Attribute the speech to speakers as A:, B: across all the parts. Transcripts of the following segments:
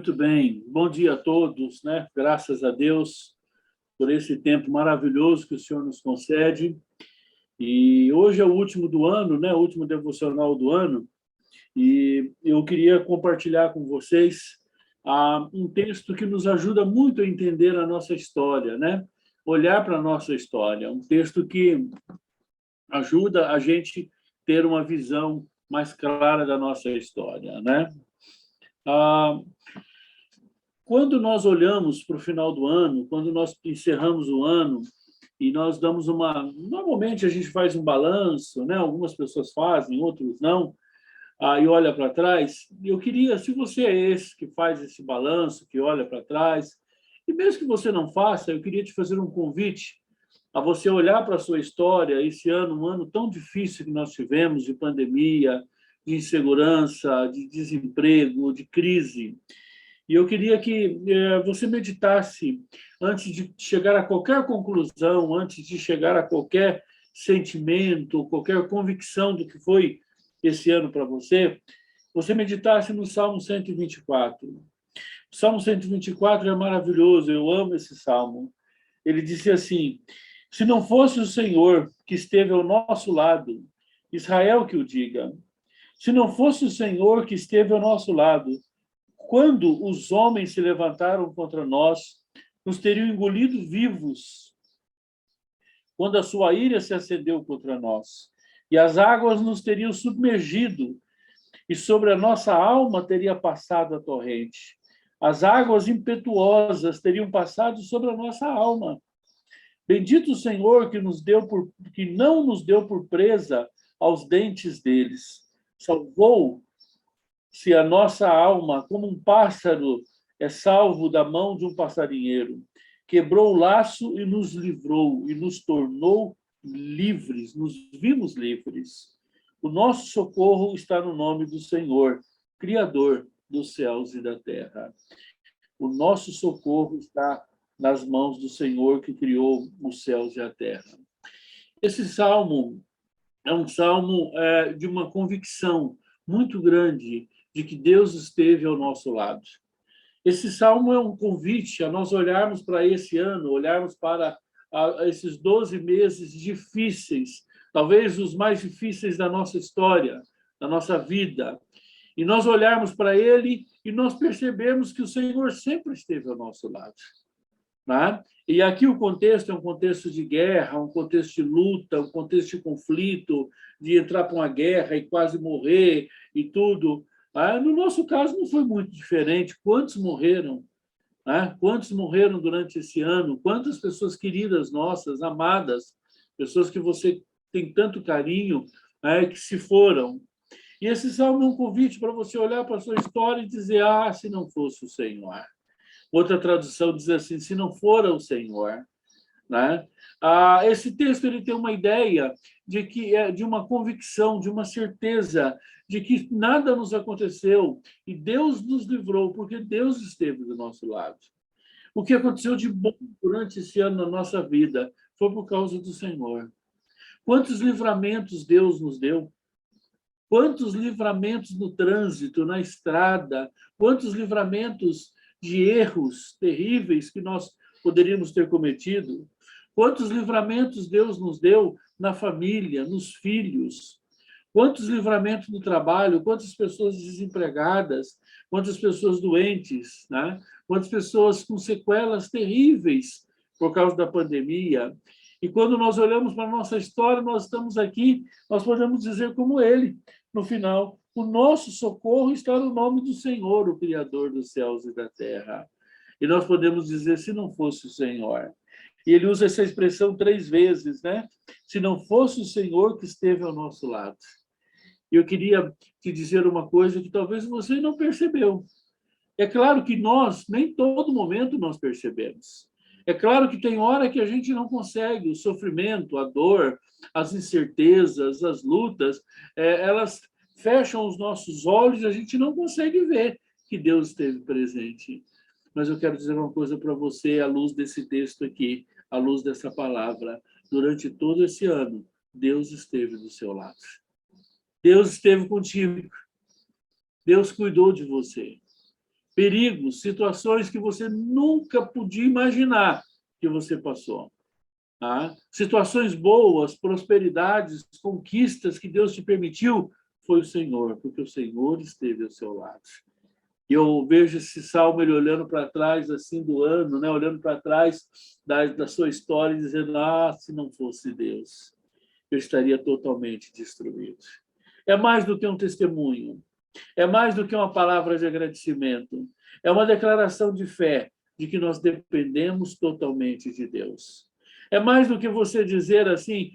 A: Muito bem, bom dia a todos, né? Graças a Deus por esse tempo maravilhoso que o Senhor nos concede. E hoje é o último do ano, né? O último devocional do ano, e eu queria compartilhar com vocês um texto que nos ajuda muito a entender a nossa história, né? Olhar para a nossa história, um texto que ajuda a gente ter uma visão mais clara da nossa história, né? Ah, Quando nós olhamos para o final do ano, quando nós encerramos o ano e nós damos uma... Normalmente a gente faz um balanço, né? Algumas pessoas fazem, outros não, e olha para trás. E eu queria, se você é esse que faz esse balanço, que olha para trás, e mesmo que você não faça, eu queria te fazer um convite a você olhar para a sua história, esse ano, um ano tão difícil que nós tivemos, de pandemia, de insegurança, de desemprego, de crise. E eu queria que você meditasse antes de chegar a qualquer conclusão, antes de chegar a qualquer sentimento, qualquer convicção do que foi esse ano para você, você meditasse no Salmo 124. O Salmo 124 é maravilhoso, eu amo esse salmo. Ele disse assim: se não fosse o Senhor que esteve ao nosso lado, Israel que o diga, se não fosse o Senhor que esteve ao nosso lado, quando os homens se levantaram contra nós, nos teriam engolido vivos, quando a sua ira se acendeu contra nós, e as águas nos teriam submergido, e sobre a nossa alma teria passado a torrente. As águas impetuosas teriam passado sobre a nossa alma. Bendito o Senhor que não nos deu por presa aos dentes deles. Salvou-se a nossa alma como um pássaro é salvo da mão de um passarinheiro. Quebrou o laço e nos livrou, e nos tornou livres, nos vimos livres. O nosso socorro está no nome do Senhor, Criador dos céus e da terra. O nosso socorro está nas mãos do Senhor que criou os céus e a terra. Esse salmo é um salmo de uma convicção muito grande de que Deus esteve ao nosso lado. Esse salmo é um convite a nós olharmos para esse ano, olharmos para esses 12 meses difíceis, talvez os mais difíceis da nossa história, da nossa vida, e nós olharmos para ele e nós percebemos que o Senhor sempre esteve ao nosso lado, né? E aqui o contexto é um contexto de guerra, um contexto de luta, um contexto de conflito, de entrar para uma guerra e quase morrer e tudo. No nosso caso, não foi muito diferente. Quantos morreram? Quantos morreram durante esse ano? Quantas pessoas queridas nossas, amadas, pessoas que você tem tanto carinho, que se foram? E esse salmo é um convite para você olhar para a sua história e dizer: se não fosse o Senhor. Outra tradução diz assim: se não fora o Senhor, né? Esse texto ele tem uma ideia de uma convicção, de uma certeza de que nada nos aconteceu e Deus nos livrou, porque Deus esteve do nosso lado. O que aconteceu de bom durante esse ano na nossa vida foi por causa do Senhor. Quantos livramentos Deus nos deu? Quantos livramentos no trânsito, na estrada? Quantos livramentos de erros terríveis que nós poderíamos ter cometido? Quantos livramentos Deus nos deu na família, nos filhos? Quantos livramentos no trabalho? Quantas pessoas desempregadas? Quantas pessoas doentes, né? Quantas pessoas com sequelas terríveis por causa da pandemia? E quando nós olhamos para a nossa história, nós estamos aqui, nós podemos dizer como ele, no final: o nosso socorro está no nome do Senhor, o Criador dos céus e da terra. E nós podemos dizer: se não fosse o Senhor. E ele usa essa expressão 3 vezes, né? Se não fosse o Senhor que esteve ao nosso lado. E eu queria te dizer uma coisa que talvez você não percebeu. É claro que nós, nem todo momento nós percebemos. É claro que tem hora que a gente não consegue, o sofrimento, a dor, as incertezas, as lutas, elas fecham os nossos olhos e a gente não consegue ver que Deus esteve presente. Mas eu quero dizer uma coisa para você, à luz desse texto aqui, à luz dessa palavra: durante todo esse ano, Deus esteve do seu lado. Deus esteve contigo. Deus cuidou de você. perigos, situações que você nunca podia imaginar que você passou. Tá? Situações boas, prosperidades, conquistas que Deus te permitiu, foi o Senhor, porque o Senhor esteve ao seu lado. E eu vejo esse salmo ele olhando para trás assim do ano, né? Olhando para trás da sua história e dizendo: ah, se não fosse Deus, eu estaria totalmente destruído. É mais do que um testemunho, é mais do que uma palavra de agradecimento, é uma declaração de fé de que nós dependemos totalmente de Deus. É mais do que você dizer assim: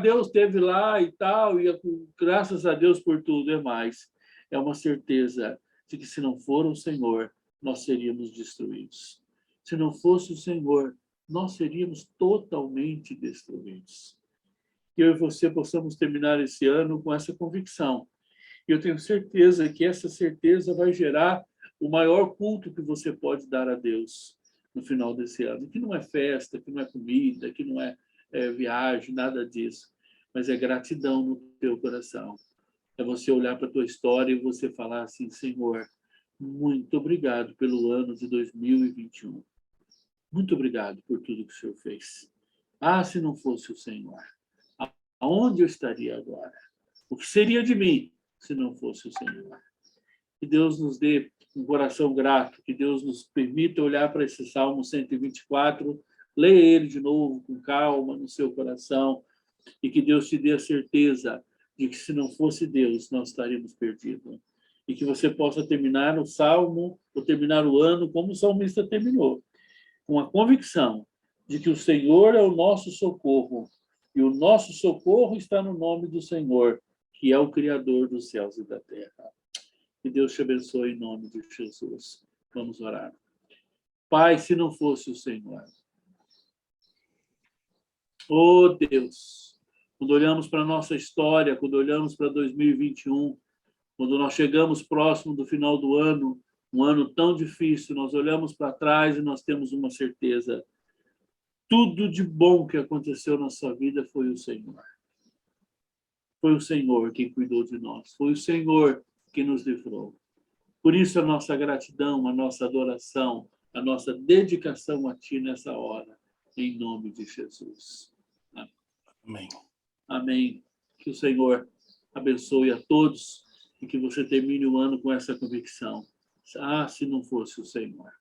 A: Deus esteve lá e tal, e graças a Deus por tudo. É mais. É uma certeza de que se não for o Senhor, nós seríamos destruídos. Se não fosse o Senhor, nós seríamos totalmente destruídos. Que eu e você possamos terminar esse ano com essa convicção. E eu tenho certeza que essa certeza vai gerar o maior culto que você pode dar a Deus no final desse ano. Que não é festa, que não é comida, que não é viagem, nada disso. Mas é gratidão no teu coração. É você olhar para a tua história e você falar assim: Senhor, muito obrigado pelo ano de 2021. Muito obrigado por tudo que o Senhor fez. Ah, se não fosse o Senhor, aonde eu estaria agora? O que seria de mim se não fosse o Senhor? Que Deus nos dê um coração grato, que Deus nos permita olhar para esse Salmo 124, ler ele de novo com calma no seu coração, e que Deus te dê a certeza de que se não fosse Deus, nós estaríamos perdidos. E que você possa terminar o Salmo, ou terminar o ano como o salmista terminou, com a convicção de que o Senhor é o nosso socorro, e o nosso socorro está no nome do Senhor, que é o Criador dos céus e da terra. Que Deus te abençoe em nome de Jesus. Vamos orar. Pai, se não fosse o Senhor, oh Deus, quando olhamos para a nossa história, quando olhamos para 2021, quando nós chegamos próximo do final do ano, um ano tão difícil, nós olhamos para trás e nós temos uma certeza: tudo de bom que aconteceu na sua vida foi o Senhor. Foi o Senhor quem cuidou de nós. Foi o Senhor que nos livrou. Por isso, a nossa gratidão, a nossa adoração, a nossa dedicação a Ti nessa hora, em nome de Jesus.
B: Amém.
A: Amém. Que o Senhor abençoe a todos e que você termine o ano com essa convicção. Ah, se não fosse o Senhor.